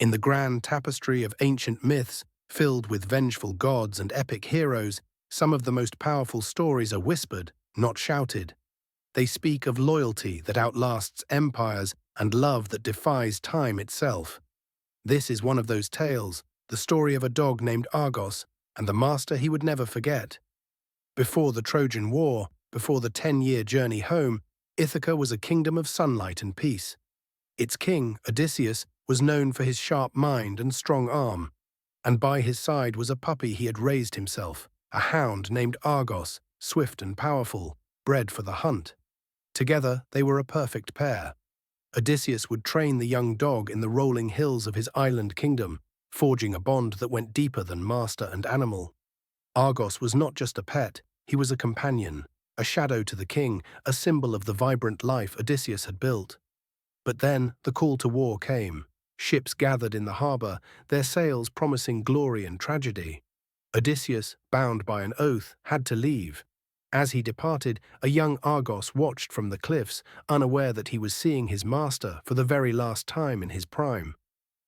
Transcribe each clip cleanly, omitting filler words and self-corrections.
In the grand tapestry of ancient myths, filled with vengeful gods and epic heroes, some of the most powerful stories are whispered, not shouted. They speak of loyalty that outlasts empires and love that defies time itself. This is one of those tales, the story of a dog named Argos and the master he would never forget. Before the Trojan War, before the 10-year journey home, Ithaca was a kingdom of sunlight and peace. Its king, Odysseus, was known for his sharp mind and strong arm, and by his side was a puppy he had raised himself, a hound named Argos, swift and powerful, bred for the hunt. Together, they were a perfect pair. Odysseus would train the young dog in the rolling hills of his island kingdom, forging a bond that went deeper than master and animal. Argos was not just a pet, he was a companion, a shadow to the king, a symbol of the vibrant life Odysseus had built. But then the call to war came. Ships gathered in the harbor, their sails promising glory and tragedy. Odysseus, bound by an oath, had to leave. As he departed, a young Argos watched from the cliffs, unaware that he was seeing his master for the very last time in his prime.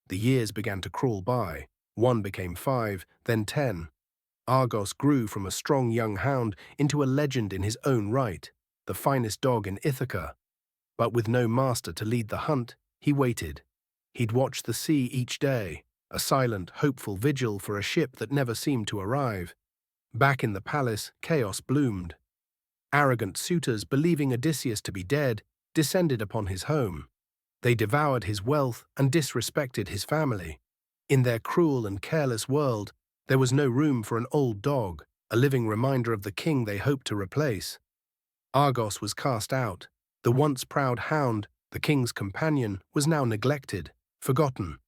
The years began to crawl by. 1 became 5, then 10. Argos grew from a strong young hound into a legend in his own right, the finest dog in Ithaca. But with no master to lead the hunt, he waited. He'd watch the sea each day, a silent, hopeful vigil for a ship that never seemed to arrive. Back in the palace, chaos bloomed. Arrogant suitors, believing Odysseus to be dead, descended upon his home. They devoured his wealth and disrespected his family. In their cruel and careless world, there was no room for an old dog, a living reminder of the king they hoped to replace. Argos was cast out. The once proud hound, the king's companion, was now neglected, forgotten.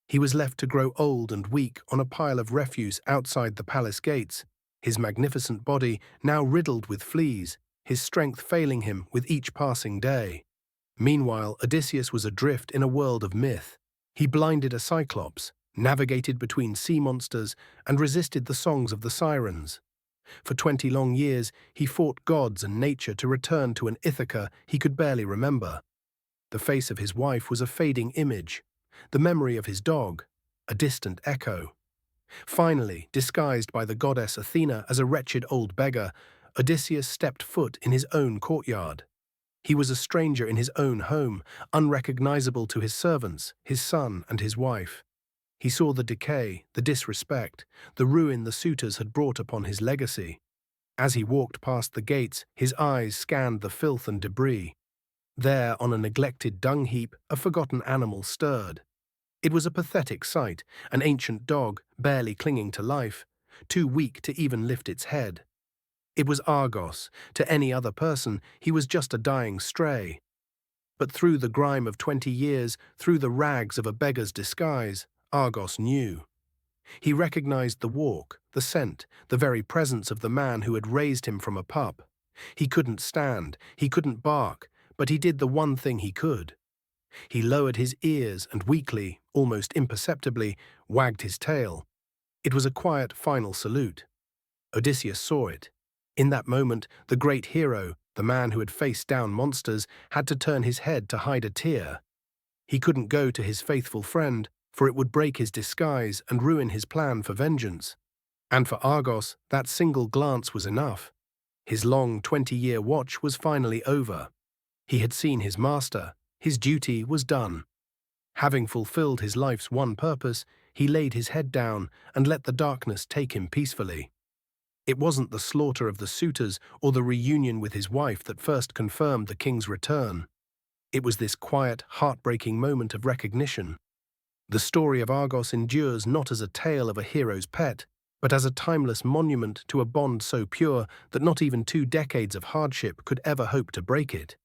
He was left to grow old and weak on a pile of refuse outside the palace gates, his magnificent body now riddled with fleas, his strength failing him with each passing day. Meanwhile, Odysseus was adrift in a world of myth. He blinded a cyclops, navigated between sea monsters, and resisted the songs of the sirens. For 20 long years, he fought gods and nature to return to an Ithaca he could barely remember. The face of his wife was a fading image, the memory of his dog, a distant echo. Finally, disguised by the goddess Athena as a wretched old beggar, Odysseus stepped foot in his own courtyard. He was a stranger in his own home, unrecognizable to his servants, his son, and his wife. He saw the decay, the disrespect, the ruin the suitors had brought upon his legacy. As he walked past the gates, his eyes scanned the filth and debris. There, on a neglected dung heap, a forgotten animal stirred. It was a pathetic sight, an ancient dog, barely clinging to life, too weak to even lift its head. It was Argos. To any other person, he was just a dying stray. But through the grime of 20 years, through the rags of a beggar's disguise, Argos knew. He recognized the walk, the scent, the very presence of the man who had raised him from a pup. He couldn't stand, he couldn't bark, but he did the one thing he could. He lowered his ears and weakly, almost imperceptibly, wagged his tail. It was a quiet final salute. Odysseus saw it. In that moment, the great hero, the man who had faced down monsters, had to turn his head to hide a tear. He couldn't go to his faithful friend, for it would break his disguise and ruin his plan for vengeance. And for Argos, that single glance was enough. His long 20-year watch was finally over. He had seen his master. His duty was done. Having fulfilled his life's one purpose, he laid his head down and let the darkness take him peacefully. It wasn't the slaughter of the suitors or the reunion with his wife that first confirmed the king's return. It was this quiet, heartbreaking moment of recognition. The story of Argos endures not as a tale of a hero's pet, but as a timeless monument to a bond so pure that not even 2 decades of hardship could ever hope to break it.